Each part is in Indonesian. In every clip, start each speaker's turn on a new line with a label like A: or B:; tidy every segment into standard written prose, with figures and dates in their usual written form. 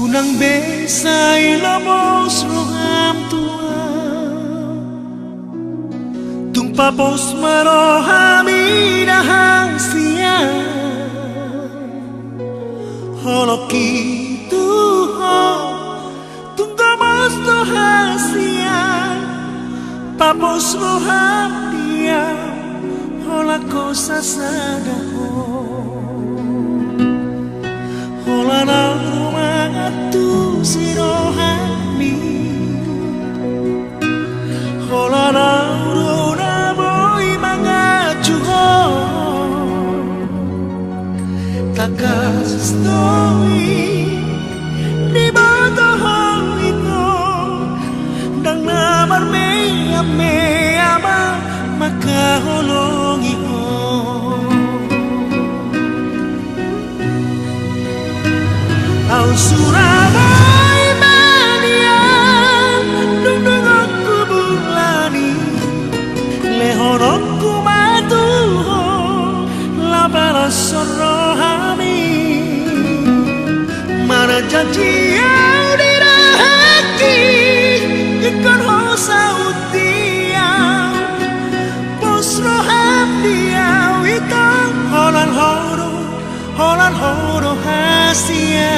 A: Unang besa'y lamos roham tua tung papos marohami dahasia holoki tuho tung gamos dohasia papos roham dia holako sasadaho holana tu sirohami holana uruna boy mangajuho takas noi di bodoho ito dang namar me ama makaholongi ho au Surabaya manian dungdung aku bulani lehorokku matuho labara sorohami mana janji yang dirahaki ikon hosa utiau pos roham diau itang holan horo hasia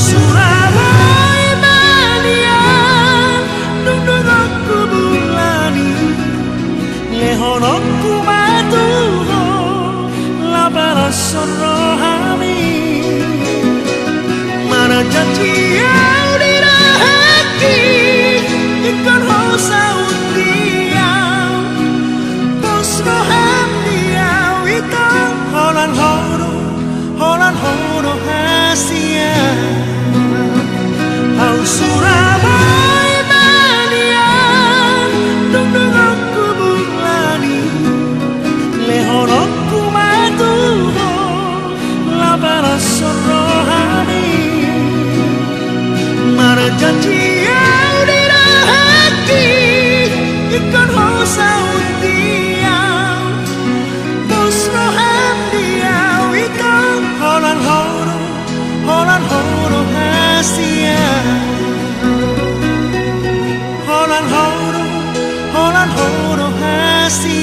A: Surabaya manian dungdung aku bulani lehorokku matuho labara sorohami mana janji yang dirahaki ikon hosa utiau pos roham diau itang holan horo hasia au Surabaya manian dungdung aku bulani lehorokku matuho labara sorohami mana janji yang dirahaki ikon hosa utiau pos roham diau itang holan horo hasia holan horo hasia